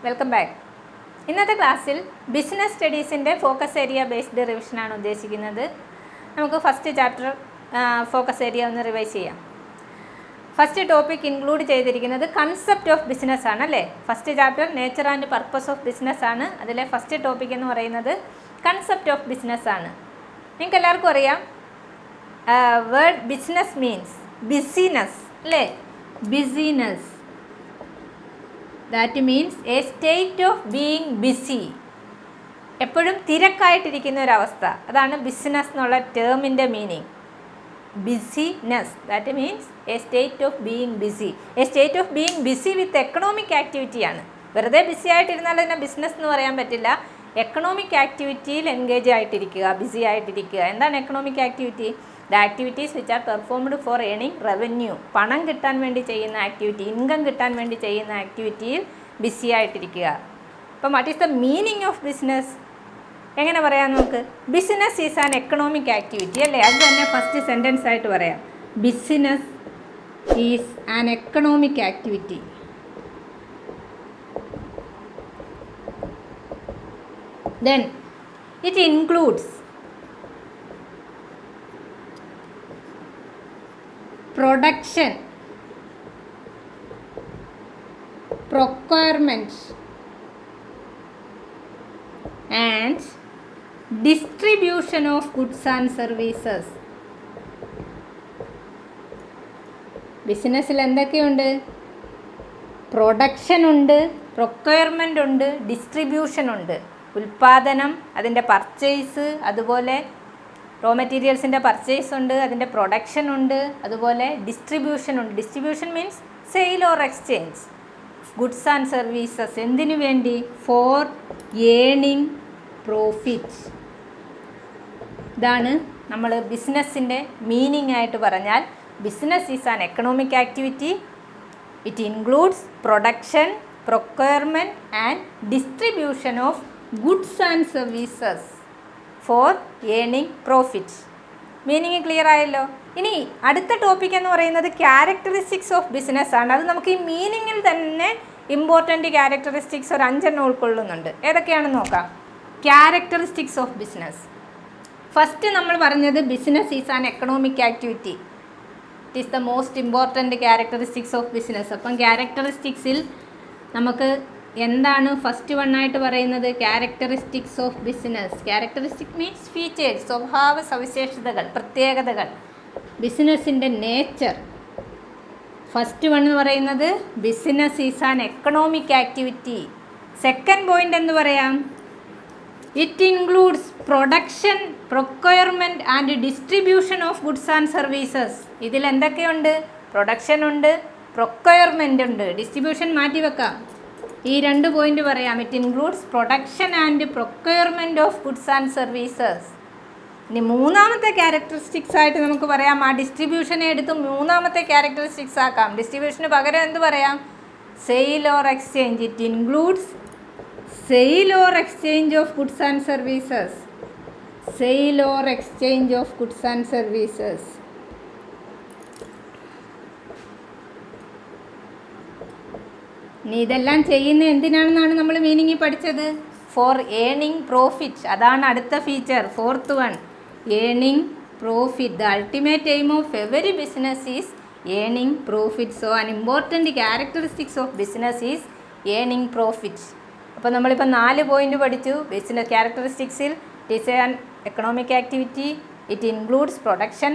Welcome back. ഇന്നത്തെ ക്ലാസ്സിൽ business സ്റ്റഡീസിൻ്റെ focus area based റിവിഷനാണ് ഉദ്ദേശിക്കുന്നത്. നമുക്ക് ഫസ്റ്റ് ചാപ്റ്റർ ഫോക്കസ് ഏരിയ ഒന്ന് റിവൈസ് ചെയ്യാം. ഫസ്റ്റ് ടോപ്പിക് ഇൻക്ലൂഡ് ചെയ്തിരിക്കുന്നത് കൺസെപ്റ്റ് ഓഫ് ബിസിനസ് ആണ് അല്ലേ. First chapter nature and purpose of business ആണ്. അതിലെ ഫസ്റ്റ് ടോപ്പിക് എന്ന് പറയുന്നത് കൺസെപ്റ്റ് ഓഫ് ബിസിനസ് ആണ്. നിങ്ങൾക്ക് എല്ലാവർക്കും അറിയാം വേർഡ് ബിസിനസ് മീൻസ് ബിസിനസ് അല്ലേ. Business that means a state of being busy, എപ്പോഴും തിരക്കായിട്ടിരിക്കുന്ന ഒരവസ്ഥ. അതാണ് ബിസിനസ് എന്നുള്ള ടേമിൻ്റെ meaning. Business that means a state of being busy. A state of being busy with economic ആക്ടിവിറ്റിയാണ്. വെറുതെ ബിസി ആയിട്ടിരുന്നാൽ അതിനെ ബിസിനസ് എന്ന് പറയാൻ പറ്റില്ല. എക്കണോമിക് ആക്ടിവിറ്റിയിൽ എൻഗേജ് ആയിട്ടിരിക്കുക, ബിസി ആയിട്ടിരിക്കുക. എന്താണ് economic activity? The activities which are performed for earning revenue. പണം കിട്ടാൻ വേണ്ടി ചെയ്യുന്ന ആക്ടിവിറ്റി, ഇൻകം കിട്ടാൻ വേണ്ടി ചെയ്യുന്ന ആക്ടിവിറ്റിയിൽ ബിസി ആയിട്ടിരിക്കുക. അപ്പം what is the meaning of business? എങ്ങനെ പറയാം നമുക്ക്? Business is an economic activity അല്ലേ. അത് തന്നെ ഫസ്റ്റ് സെൻറ്റൻസ് ആയിട്ട് പറയാം. Business is an economic activity. Then it includes production, procurement and distribution of goods and services. ബിസിനസ്സിൽ എന്തൊക്കെയുണ്ട്? പ്രൊഡക്ഷൻ ഉണ്ട്, പ്രൊക്വയർമെൻ്റ് ഉണ്ട്, ഡിസ്ട്രിബ്യൂഷൻ ഉണ്ട്. ഉൽപ്പാദനം, അതിൻ്റെ പർച്ചേസ്, അതുപോലെ റോ മെറ്റീരിയൽസിൻ്റെ പർച്ചേസ് ഉണ്ട്, അതിൻ്റെ പ്രൊഡക്ഷൻ ഉണ്ട്, അതുപോലെ ഡിസ്ട്രിബ്യൂഷൻ ഉണ്ട്. Distribution means sale or exchange goods and services. എന്തിനു വേണ്ടി? For earning profit. ഇതാണ് നമ്മൾ ബിസിനസ്സിൻ്റെ മീനിങ് ആയിട്ട് പറഞ്ഞാൽ. Business is an economic activity. It includes production, procurement and distribution of goods and services for earning profit. Meaning clear ആയല്ലോ. ഇനി അടുത്ത ടോപ്പിക് എന്ന് പറയുന്നത് ക്യാരക്ടറിസ്റ്റിക്സ് ഓഫ് ബിസിനസ് ആണ്. അത് നമുക്ക് ഈ മീനിങ്ങിൽ തന്നെ ഇമ്പോർട്ടൻറ്റ് ക്യാരക്ടറിസ്റ്റിക്സ് ഒരു 5 ഉൾക്കൊള്ളുന്നുണ്ട്. ഏതൊക്കെയാണെന്ന് നോക്കാം. Characteristics of business. ഫസ്റ്റ് നമ്മൾ പറഞ്ഞത് business is an economic activity. It is the most important characteristics of business. അപ്പം ക്യാരക്ടറിസ്റ്റിക്സിൽ നമുക്ക് എന്താണ് ഫസ്റ്റ് വണ്ണായിട്ട് പറയുന്നത്? Characteristics of business. Characteristic means features, സ്വഭാവ സവിശേഷതകൾ, പ്രത്യേകതകൾ. ബിസിനസ്സിൻ്റെ നേച്ചർ. ഫസ്റ്റ് വൺ എന്ന് പറയുന്നത് business is an economic activity. Second point എന്ന് പറയാം, it includes production, procurement and distribution of goods and services. ഇതിൽ എന്തൊക്കെയുണ്ട്? പ്രൊഡക്ഷൻ ഉണ്ട്, പ്രൊക്വയർമെൻ്റ് ഉണ്ട്, ഡിസ്ട്രിബ്യൂഷൻ മാറ്റി വെക്കാം. ഈ 2 പോയിന്റ് പറയാം. It includes production and procurement of goods and services. ഇനി മൂന്നാമത്തെ ക്യാരക്ടറിസ്റ്റിക്സ് ആയിട്ട് നമുക്ക് പറയാം, ആ ഡിസ്ട്രിബ്യൂഷനെ എടുത്ത് മൂന്നാമത്തെ ക്യാരക്ടറിസ്റ്റിക്സ് ആക്കാം. ഡിസ്ട്രിബ്യൂഷന് പകരം എന്ത് പറയാം? Sale or exchange. It includes sale or exchange of goods and services. Sale or exchange of goods and services. ഇനി ഇതെല്ലാം ചെയ്യുന്ന എന്തിനാണെന്നാണ് നമ്മൾ മീനിങ് പഠിച്ചത്? For earning profit. അതാണ് അടുത്ത feature, fourth one, earning profit. The ultimate aim of every business is earning profit. So an important characteristics of business is earning profit. അപ്പോൾ നമ്മളിപ്പോൾ 4 പോയിന്റ് പഠിച്ചു. ബിസിനസ് ക്യാരക്ടറിസ്റ്റിക്സിൽ it is an economic activity. It includes production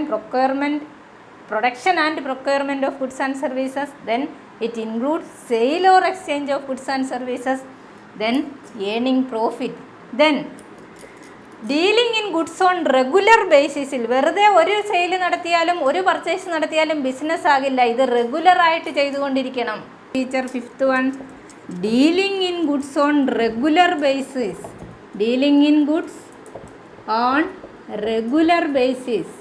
and procurement of goods and services. Then it includes sale or exchange of goods and services. Then earning profit. Then dealing in goods on regular basis. വെറുതെ ഒരു sale നടത്തിയാലും ഒരു purchase നടത്തിയാലും business ആകില്ല. ഇത് regular ആയിട്ട് ചെയ്തുകൊണ്ടിരിക്കണം. Feature fifth one, dealing in goods on regular basis. Dealing in goods on regular basis.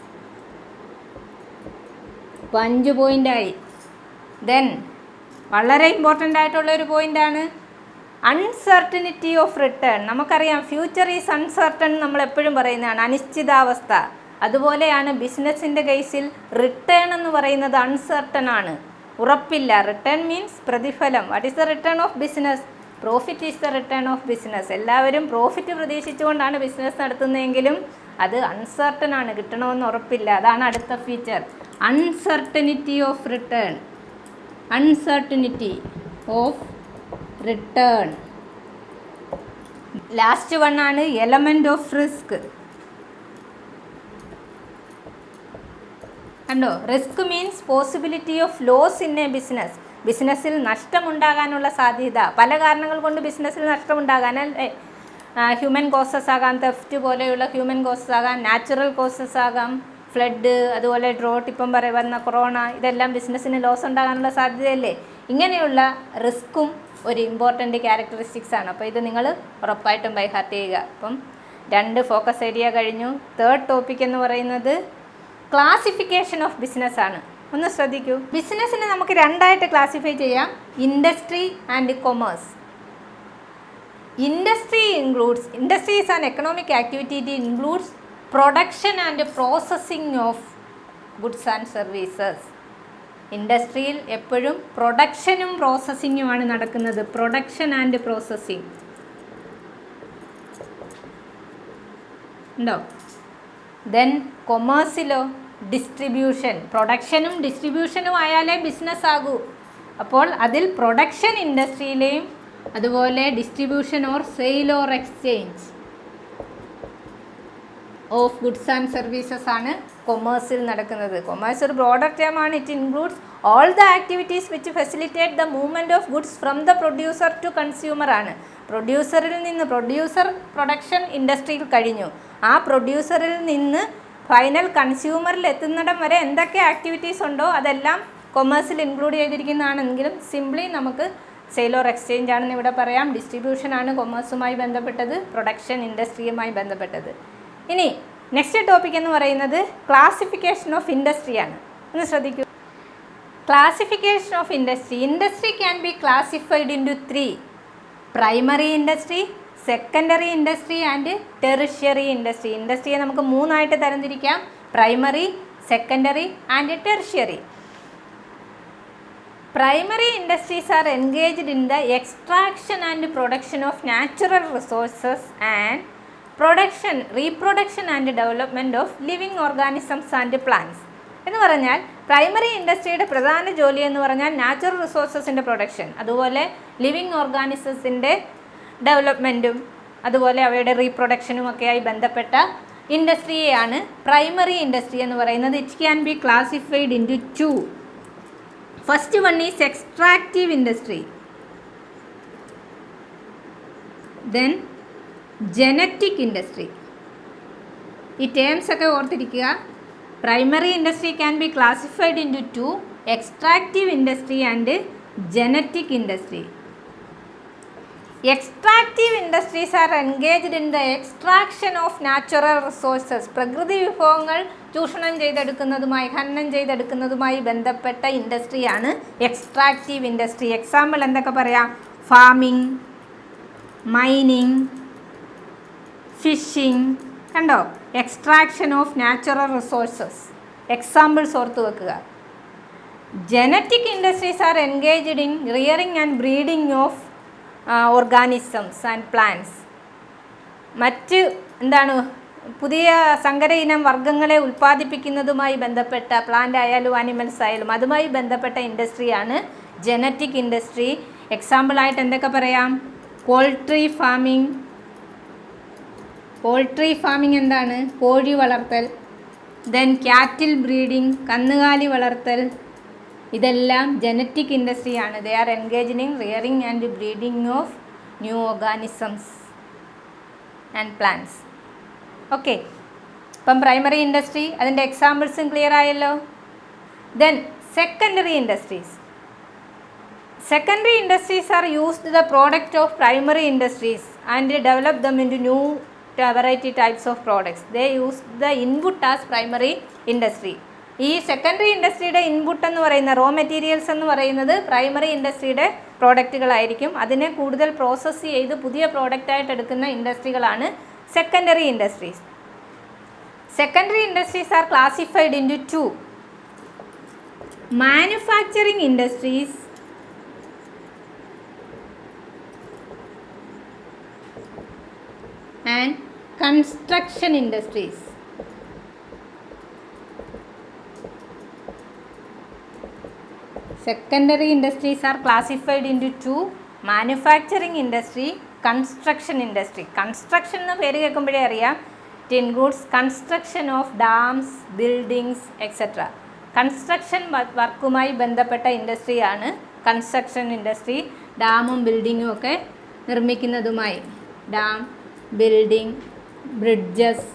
5 പോയിൻ്റായി. ദെൻ വളരെ ഇമ്പോർട്ടൻ്റ് ആയിട്ടുള്ളൊരു പോയിൻ്റാണ് അൺസർട്ടനിറ്റി ഓഫ് റിട്ടേൺ. നമുക്കറിയാം ഫ്യൂച്ചർ ഈസ് അൺസർട്ടൺ നമ്മൾ എപ്പോഴും പറയുന്നതാണ്, അനിശ്ചിതാവസ്ഥ. അതുപോലെയാണ് ബിസിനസ്സിൻ്റെ കേസിൽ റിട്ടേൺ എന്ന് പറയുന്നത് അൺസർട്ടൺ ആണ്, ഉറപ്പില്ല. റിട്ടേൺ മീൻസ് പ്രതിഫലം. What is the return of business? Profit is the return of business. എല്ലാവരും പ്രോഫിറ്റ് പ്രതീക്ഷിച്ചുകൊണ്ടാണ് ബിസിനസ് നടത്തുന്നതെങ്കിലും അത് അൺസർട്ടൺ ആണ്, കിട്ടണമെന്ന് ഉറപ്പില്ല. അതാണ് അടുത്ത feature, uncertainty of return. Uncertainty of return. Last one ആണ് എലമെൻ്റ് ഓഫ് റിസ്ക്. കണ്ടോ, risk means possibility of loss in a business. ബിസിനസ്സിൽ നഷ്ടമുണ്ടാകാനുള്ള സാധ്യത, പല കാരണങ്ങൾ കൊണ്ട് ബിസിനസ്സിൽ നഷ്ടമുണ്ടാകാൻ, ഹ്യൂമൻ കോസസ് ആകാം, തെഫ്റ്റ് പോലെയുള്ള ഹ്യൂമൻ കോസസ് ആകാം, നാച്ചുറൽ കോസസ് ആകാം, ഫ്ലഡ്, അതുപോലെ ഡ്രോട്ട്, ഇപ്പം വന്ന കൊറോണ, ഇതെല്ലാം ബിസിനസ്സിന് ലോസ് ഉണ്ടാകാനുള്ള സാധ്യതയല്ലേ. ഇങ്ങനെയുള്ള റിസ്ക്കും ഒരു ഇമ്പോർട്ടൻ്റ് ക്യാരക്ടറിസ്റ്റിക്സ് ആണ്. അപ്പോൾ ഇത് നിങ്ങൾ ഉറപ്പായിട്ടും ബൈ ഹാർട്ട് ചെയ്യുക. അപ്പം 2 ഫോക്കസ് ഏരിയ കഴിഞ്ഞു. തേർഡ് ടോപ്പിക് എന്ന് പറയുന്നത് ക്ലാസിഫിക്കേഷൻ ഓഫ് ബിസിനസ് ആണ്. ഒന്ന് ശ്രദ്ധിക്കൂ. ബിസിനസ്സിനെ നമുക്ക് 2ആയിട്ട് ക്ലാസിഫൈ ചെയ്യാം, industry and commerce. Industry is an economic activity. It includes production and processing of goods and services. ഇൻഡസ്ട്രിയിൽ എപ്പോഴും പ്രൊഡക്ഷനും പ്രോസസ്സിങ്ങുമാണ് നടക്കുന്നത്. പ്രൊഡക്ഷൻ ആൻഡ് പ്രോസസ്സിങ് ഉണ്ടോ? ദെൻ കൊമേഴ്സിലോ ഡിസ്ട്രിബ്യൂഷൻ. പ്രൊഡക്ഷനും ഡിസ്ട്രിബ്യൂഷനും ആയാലേ ബിസിനസ് ആകൂ. അപ്പോൾ അതിൽ പ്രൊഡക്ഷൻ ഇൻഡസ്ട്രിയിലെയും അതുപോലെ distribution or sale or exchange of goods and services ആണ് കൊമേഴ്സിൽ നടക്കുന്നത്. കൊമേഴ്സ് ഒരു ബ്രോഡർ ടേം ആണ്. It includes all the activities which facilitate the movement of goods from the producer to consumer ആണ്. പ്രൊഡ്യൂസറിൽ നിന്ന്, പ്രൊഡ്യൂസർ പ്രൊഡക്ഷൻ ഇൻഡസ്ട്രിയിൽ കഴിഞ്ഞു, ആ പ്രൊഡ്യൂസറിൽ നിന്ന് ഫൈനൽ കൺസ്യൂമറിൽ എത്തുന്നിടം വരെ എന്തൊക്കെ ആക്ടിവിറ്റീസ് ഉണ്ടോ അതെല്ലാം കൊമേഴ്സിൽ ഇൻക്ലൂഡ് ചെയ്തിരിക്കുന്നതാണെങ്കിലും സിംപ്ലി നമുക്ക് സെയിൽ ഓർ എക്സ്ചേഞ്ച് ആണെന്ന് ഇവിടെ പറയാം. ഡിസ്ട്രിബ്യൂഷൻ ആണ് കൊമേഴ്സുമായി ബന്ധപ്പെട്ടത്, പ്രൊഡക്ഷൻ ഇൻഡസ്ട്രിയുമായി ബന്ധപ്പെട്ടത്. ഇനി നെക്സ്റ്റ് ടോപ്പിക് എന്ന് പറയുന്നത് ക്ലാസിഫിക്കേഷൻ ഓഫ് ഇൻഡസ്ട്രി ആണ്. ഒന്ന് ശ്രദ്ധിക്കൂ. Classification of industry. Industry can be classified into 3: primary industry, secondary industry and tertiary industry. ഇൻഡസ്ട്രിയെ നമുക്ക് 3ആയിട്ട് തരംതിരിക്കാം: primary, secondary and tertiary. Primary industries are engaged in the extraction and production of natural resources and production, reproduction and development of living organisms and plants. എന്ന് പറഞ്ഞാൽ primary ഇൻഡസ്ട്രിയുടെ പ്രധാന ജോലി എന്ന് പറഞ്ഞാൽ നാച്ചുറൽ റിസോഴ്സസിൻ്റെ പ്രൊഡക്ഷൻ, അതുപോലെ ലിവിങ് ഓർഗാനിസംസിൻ്റെ ഡെവലപ്മെൻറ്റും അതുപോലെ അവയുടെ റീപ്രൊഡക്ഷനും ഒക്കെയായി ബന്ധപ്പെട്ട ഇൻഡസ്ട്രിയെയാണ് പ്രൈമറി ഇൻഡസ്ട്രി എന്ന് പറയുന്നത്. It can be classified into 2. First one is extractive industry, then genetic industry. ഈ ടേംസ് ഒക്കെ ഓർത്തിരിക്കുക. Primary industry can be classified into 2: extractive industry and genetic industry. Extractive industries are engaged in the extraction of natural resources. പ്രകൃതി വിഭവങ്ങൾ ചൂഷണം ചെയ്തെടുക്കുന്നതുമായി, ഖനനം ചെയ്തെടുക്കുന്നതുമായി ബന്ധപ്പെട്ട ഇൻഡസ്ട്രിയാണ് extractive industry. Example എന്തൊക്കെ പറയാം? Farming, mining, fishing. കണ്ടോ? Extraction of natural resources. Examples ഓർത്ത് വെക്കുക. Genetic industries are engaged in rearing and breeding of organisms and plants. മറ്റ് എന്താണ് പുതിയ സങ്കര ഇനം വർഗ്ഗങ്ങളെ ഉൽപ്പാദിപ്പിക്കുന്നതുമായി ബന്ധപ്പെട്ട, പ്ലാന്റ് ആയാലും ആനിമൽസ് ആയാലും അതുമായി ബന്ധപ്പെട്ട ഇൻഡസ്ട്രിയാണ് ജനറ്റിക് ഇൻഡസ്ട്രി. എക്സാമ്പിളായിട്ട് എന്തൊക്കെ പറയാം? Poultry farming. പോൾട്രി ഫാമിംഗ് എന്താണ്? കോഴി വളർത്തൽ. ദെൻ ക്യാറ്റിൽ ബ്രീഡിംഗ്, കന്നുകാലി വളർത്തൽ. ഇതെല്ലാം ജനറ്റിക് ഇൻഡസ്ട്രിയാണ്. They are engaged in rearing and breeding of new organisms and plants. Okay, ഇപ്പം പ്രൈമറി ഇൻഡസ്ട്രി അതിൻ്റെ എക്സാമ്പിൾസും ക്ലിയർ ആയല്ലോ. Then secondary industries. Secondary industries are used the product of primary industries and develop them into new variety types of products. They use the input as primary industry. ഈ secondary ഇൻഡസ്ട്രിയുടെ input എന്ന് പറയുന്ന raw materials എന്ന് പറയുന്നത് primary ഇൻഡസ്ട്രിയുടെ പ്രോഡക്റ്റുകളായിരിക്കും. അതിനെ കൂടുതൽ process ചെയ്ത് പുതിയ പ്രോഡക്റ്റായിട്ട് എടുക്കുന്ന ഇൻഡസ്ട്രികളാണ് secondary industries. Secondary industries are classified into 2: manufacturing industries and construction industries. Secondary industries are classified into two: manufacturing industry, construction industry. Construction എന്ന് പേര് കേൾക്കുമ്പോഴേ അറിയാം, it includes construction of dams, buildings, etc. Construction വർക്കുമായി ബന്ധപ്പെട്ട ഇൻഡസ്ട്രിയാണ് construction industry. ഡാമും ബിൽഡിങ്ങും ഒക്കെ നിർമ്മിക്കുന്നതുമായി, dam, building, bridges,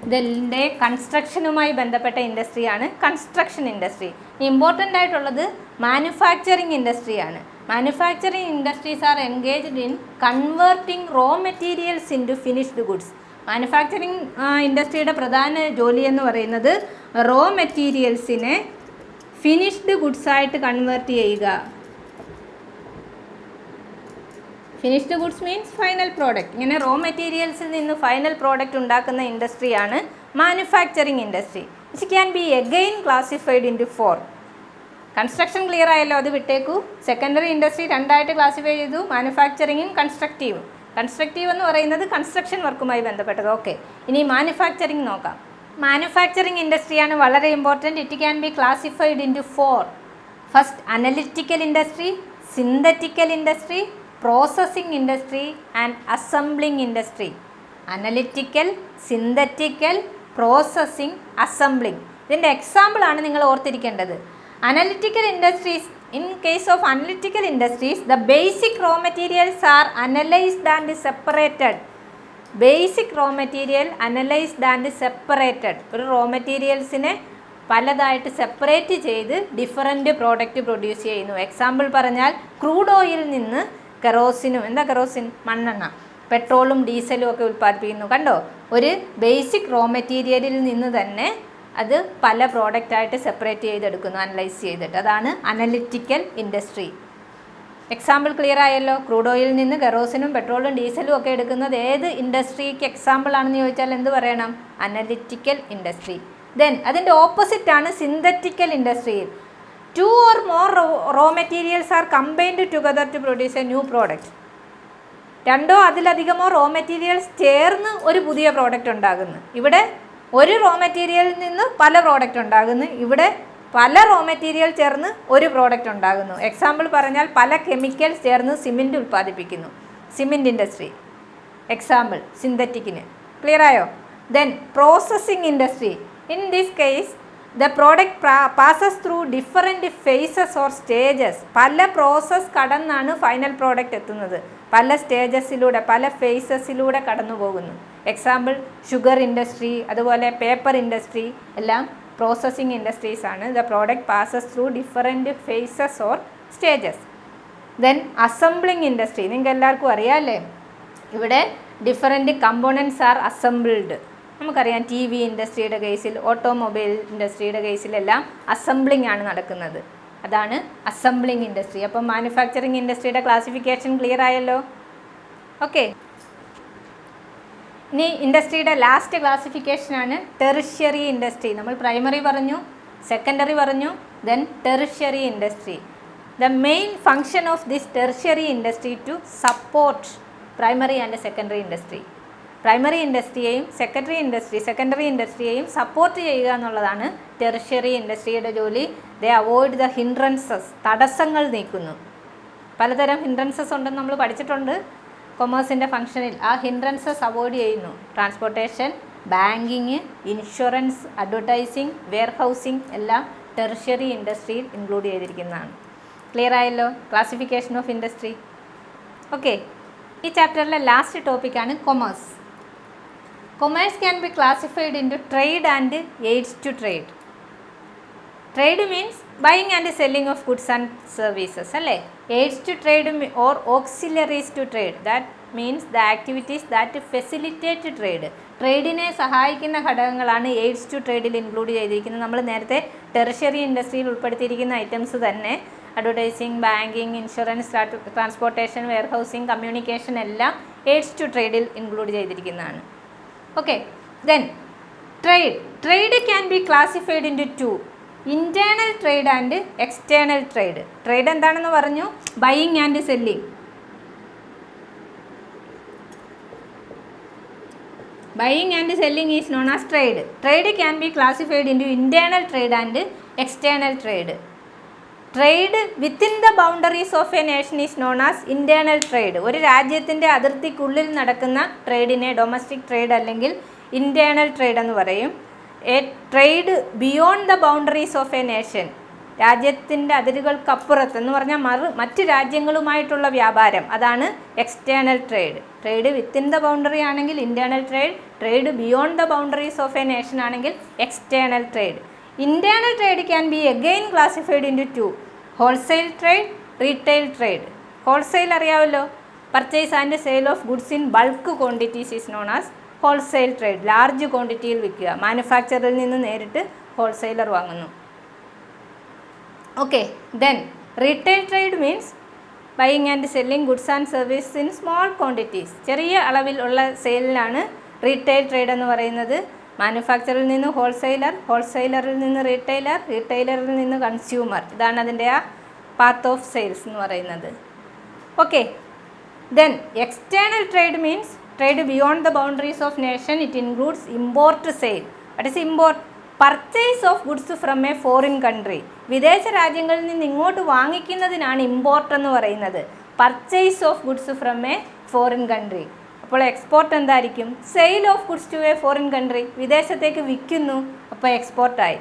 ഇതിൻ്റെ കൺസ്ട്രക്ഷനുമായി ബന്ധപ്പെട്ട ഇൻഡസ്ട്രിയാണ് കൺസ്ട്രക്ഷൻ ഇൻഡസ്ട്രി. ഇമ്പോർട്ടൻ്റ് ആയിട്ടുള്ളത് മാനുഫാക്ചറിങ് ഇൻഡസ്ട്രിയാണ്. Manufacturing industries are engaged in converting raw materials into finished goods. Manufacturing ഇൻഡസ്ട്രിയുടെ പ്രധാന ജോലി എന്ന് പറയുന്നത് റോ മെറ്റീരിയൽസിനെ ഫിനിഷ്ഡ് ഗുഡ്സായിട്ട് കൺവേർട്ട് ചെയ്യുക. Finished goods means final product. ഇങ്ങനെ റോ മെറ്റീരിയൽസിൽ നിന്ന് ഫൈനൽ പ്രോഡക്റ്റ് ഉണ്ടാക്കുന്ന ഇൻഡസ്ട്രിയാണ് manufacturing industry. It can be again classified into 4. Construction clear ആയല്ലോ, അത് വിട്ടേക്കൂ. സെക്കൻഡറി ഇൻഡസ്ട്രി രണ്ടായിട്ട് ക്ലാസിഫൈ ചെയ്തു, മാനുഫാക്ചറിങ്ങും കൺസ്ട്രക്റ്റീവും. കൺസ്ട്രക്റ്റീവ് എന്ന് പറയുന്നത് കൺസ്ട്രക്ഷൻ വർക്കുമായി ബന്ധപ്പെട്ടത്. ഓക്കെ, ഇനി മാനുഫാക്ചറിങ് നോക്കാം. മാനുഫാക്ചറിങ് ഇൻഡസ്ട്രിയാണ് വളരെ important. It can be classified into 4. First, analytical industry, synthetical industry, processing industry and assembling industry. Analytical, synthetical, processing, assembling. ഇതിൻ്റെ എക്സാമ്പിളാണ് നിങ്ങൾ ഓർത്തിരിക്കേണ്ടത്. Analytical industries, in case of analytical industries, the basic raw materials are analyzed and separated. Basic raw material analyzed and separated. ഒരു raw മെറ്റീരിയൽസിനെ പലതായിട്ട് separate ചെയ്ത് different product produce ചെയ്യുന്നു. Example പറഞ്ഞാൽ crude oil നിന്ന് കെറോസിനും, എന്താ കെറോസിൻ? മണ്ണെണ്ണ, പെട്രോളും ഡീസലും ഒക്കെ ഉൽപ്പാദിപ്പിക്കുന്നു. കണ്ടോ, ഒരു ബേസിക് റോ മെറ്റീരിയലിൽ നിന്ന് തന്നെ അത് പല പ്രോഡക്റ്റായിട്ട് സെപ്പറേറ്റ് ചെയ്തെടുക്കുന്നു, അനലൈസ് ചെയ്തിട്ട്. അതാണ് അനലിറ്റിക്കൽ ഇൻഡസ്ട്രി. എക്സാമ്പിൾ ക്ലിയർ ആയല്ലോ. ക്രൂഡ് ഓയിലിൽ നിന്ന് കെറോസിനും പെട്രോളും ഡീസലും ഒക്കെ എടുക്കുന്നത് ഏത് ഇൻഡസ്ട്രിക്ക് എക്സാമ്പിൾ ആണെന്ന് ചോദിച്ചാൽ എന്ത് പറയണം? Analytical industry. ദെൻ അതിൻ്റെ ഓപ്പോസിറ്റാണ് സിന്തറ്റിക്കൽ ഇൻഡസ്ട്രിയിൽ. 2 or more raw materials are combined together to produce a new product. 2 അതിലധികമോ റോ മെറ്റീരിയൽസ് ചേർന്ന് ഒരു പുതിയ പ്രോഡക്റ്റ് ഉണ്ടാകുന്നു. ഇവിടെ ഒരു റോ മെറ്റീരിയലിൽ നിന്ന് പല പ്രോഡക്റ്റ് ഉണ്ടാകുന്നു. ഇവിടെ പല റോ മെറ്റീരിയൽ ചേർന്ന് ഒരു പ്രോഡക്റ്റ് ഉണ്ടാകുന്നു. എക്സാമ്പിൾ പറഞ്ഞാൽ പല കെമിക്കൽസ് ചേർന്ന് സിമെൻറ്റ് ഉൽപ്പാദിപ്പിക്കുന്നു. സിമെൻറ്റ് ഇൻഡസ്ട്രി എക്സാമ്പിൾ സിന്തറ്റിക്കിന്. ക്ലിയർ ആയോ? Then processing industry. In this case the product passes through different phases or stages. പല പ്രോസസ്സ് കടന്നാണ് ഫൈനൽ പ്രോഡക്റ്റ് എത്തുന്നത്. പല സ്റ്റേജസിലൂടെ, പല ഫേസസിലൂടെ കടന്നു പോകുന്നു. എക്സാമ്പിൾ ഷുഗർ ഇൻഡസ്ട്രി, അതുപോലെ പേപ്പർ ഇൻഡസ്ട്രി എല്ലാം പ്രോസസ്സിംഗ് ഇൻഡസ്ട്രീസ് ആണ്. The product passes through different phases or stages. Then assembling industry. നിങ്ങൾക്ക് എല്ലാവർക്കും അറിയാമല്ലേ, ഇവിടെ ഡിഫറെൻറ്റ് കമ്പോണൻസ് ആർ അസംബിൾഡ്. നമുക്കറിയാം, ടി വി ഇൻഡസ്ട്രിയുടെ കേസിൽ, ഓട്ടോമൊബൈൽ ഇൻഡസ്ട്രിയുടെ കേസിലെല്ലാം അസംബ്ലിംഗ് ആണ് നടക്കുന്നത്. അതാണ് അസംബ്ലിംഗ് ഇൻഡസ്ട്രി. അപ്പം മാനുഫാക്ചറിങ് ഇൻഡസ്ട്രിയുടെ ക്ലാസിഫിക്കേഷൻ ക്ലിയർ ആയല്ലോ. ഓക്കെ, ഇനി ഇൻഡസ്ട്രിയുടെ ലാസ്റ്റ് ക്ലാസിഫിക്കേഷനാണ് ടെറിഷ്യറി ഇൻഡസ്ട്രി. നമ്മൾ പ്രൈമറി പറഞ്ഞു, സെക്കൻഡറി പറഞ്ഞു, then tertiary industry. The main function of this tertiary industry to support primary and secondary industry. Primary ഇൻഡസ്ട്രിയെയും സെക്കൻഡറി ഇൻഡസ്ട്രിയെയും സപ്പോർട്ട് ചെയ്യുക എന്നുള്ളതാണ് ടെറിഷ്യറി ഇൻഡസ്ട്രിയുടെ ജോലി. They avoid the hindrances. തടസ്സങ്ങൾ നീക്കുന്നു. പലതരം ഹിൻഡ്രൻസസ് ഉണ്ടെന്ന് നമ്മൾ പഠിച്ചിട്ടുണ്ട് കൊമേഴ്സിൻ്റെ ഫംഗ്ഷനിൽ. ആ ഹിൻഡ്രൻസസ് അവോയ്ഡ് ചെയ്യുന്നു. Transportation, banking, insurance, advertising, warehousing എല്ലാം ടെറിഷ്യറി ഇൻഡസ്ട്രിയിൽ ഇൻക്ലൂഡ് ചെയ്തിരിക്കുന്നതാണ്. ക്ലിയർ ആയല്ലോ ക്ലാസിഫിക്കേഷൻ ഓഫ് ഇൻഡസ്ട്രി. ഓക്കെ, ഈ ചാപ്റ്ററിലെ ലാസ്റ്റ് ടോപ്പിക്കാണ് commerce. Commerce can be classified into trade and aids to trade. Trade means buying and selling of goods and services അല്ലേ. Aids to trade or auxiliaries to trade, that means the activities that facilitate trade. ട്രേഡിനെ സഹായിക്കുന്ന ഘടകങ്ങളാണ് AIDS to ട്രേഡിൽ include ചെയ്തിരിക്കുന്നത്. നമ്മൾ നേരത്തെ tertiary ഇൻഡസ്ട്രിയിൽ ഉൾപ്പെടുത്തിയിരിക്കുന്ന ഐറ്റംസ് തന്നെ advertising, banking, insurance, transportation, warehousing, communication എല്ലാം എയ്ഡ്സ് ടു ട്രേഡിൽ ഇൻക്ലൂഡ് ചെയ്തിരിക്കുന്നതാണ്. Okay, then trade can be classified into 2: internal trade and external trade. Trade എന്താണെന്ന് പറഞ്ഞു? Buying and selling. Buying and selling is known as trade. Trade can be classified into internal trade and external trade. Trade within the boundaries of a nation is known as internal trade. ഒരു രാജ്യത്തിൻ്റെ അതിർത്തിക്കുള്ളിൽ നടക്കുന്ന ട്രേഡിനെ domestic trade അല്ലെങ്കിൽ internal trade എന്ന് പറയും. A trade beyond the boundaries of a nation, രാജ്യത്തിൻ്റെ അതിരുകൾക്കപ്പുറത്ത് എന്ന് പറഞ്ഞാൽ മറ്റ് രാജ്യങ്ങളുമായിട്ടുള്ള വ്യാപാരം, അതാണ് external trade. Trade within the boundary ആണെങ്കിൽ internal trade, trade beyond the boundaries of a nation ആണെങ്കിൽ external trade. Internal trade can be again classified into two: wholesale trade, retail trade. Wholesale അറിയാമല്ലോ, purchase and sale of goods in bulk quantities is known as wholesale trade. Large ക്വാണ്ടിറ്റിയിൽ വിൽക്കുക, മാനുഫാക്ചറിൽ നിന്ന് നേരിട്ട് wholesaler വാങ്ങുന്നു. Okay, then retail trade means buying and selling goods and service in small quantities. ചെറിയ അളവിൽ ഉള്ള സെയിലിനാണ് റീറ്റെയിൽ ട്രേഡ് എന്ന് പറയുന്നത്. മാനുഫാക്ചറിൽ നിന്ന് ഹോൾസെയിലർ, ഹോൾസെയിലറിൽ നിന്ന് റീറ്റെയിലർ, റീറ്റെയിലറിൽ നിന്ന് കൺസ്യൂമർ. ഇതാണ് അതിൻ്റെ ആ പാത്ത് ഓഫ് സെയിൽസ് എന്ന് പറയുന്നത്. Okay, then external trade means trade beyond the boundaries of nation. It includes import sale. What is import? Purchase of goods from a foreign country. വിദേശ രാജ്യങ്ങളിൽ നിന്ന് ഇങ്ങോട്ട് വാങ്ങിക്കുന്നതിനാണ് ഇമ്പോർട്ട് എന്ന് പറയുന്നത്. Purchase of goods from a foreign country. അപ്പോൾ export എന്തായിരിക്കും? Sale of goods to a foreign country. വിദേശത്തേക്ക് വിൽക്കുന്നു, അപ്പോൾ എക്സ്പോർട്ടായി.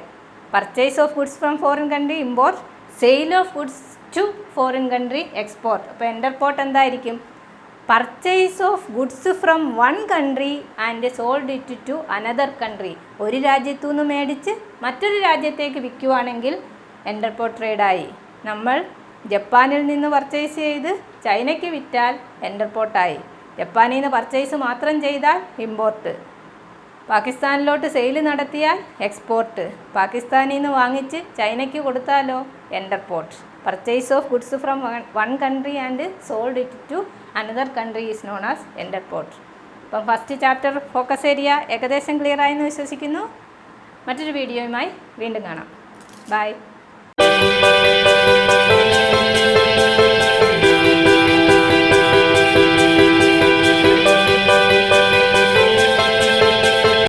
Purchase of goods from foreign country import, sale of goods to foreign country export. അപ്പോൾ എൻ്റർപോർട്ട് എന്തായിരിക്കും? Purchase of goods from one country and sold it to another country. ഒരു രാജ്യത്തു നിന്ന് മേടിച്ച് മറ്റൊരു രാജ്യത്തേക്ക് വിൽക്കുവാണെങ്കിൽ എൻ്റർപോർട്ട് ട്രേഡായി. നമ്മൾ ജപ്പാനിൽ നിന്ന് പർച്ചേസ് ചെയ്ത് ചൈനയ്ക്ക് വിറ്റാൽ എൻ്റർപോർട്ടായി. ജപ്പാനിൽ നിന്ന് പർച്ചേസ് മാത്രം ചെയ്താൽ ഇമ്പോർട്ട്. പാകിസ്ഥാനിലോട്ട് സെയിൽ നടത്തിയാൽ എക്സ്പോർട്ട്. പാകിസ്ഥാനിൽ നിന്ന് വാങ്ങിച്ച് ചൈനയ്ക്ക് കൊടുത്താലോ entrepot. Purchase of goods from one country and sold it to another country is known as entrepot. അപ്പം ഫസ്റ്റ് ചാപ്റ്റർ ഫോക്കസ് ഏരിയ ഏകദേശം ക്ലിയർ ആയെന്ന് വിശ്വസിക്കുന്നു. മറ്റൊരു വീഡിയോയുമായി വീണ്ടും കാണാം. ബൈ.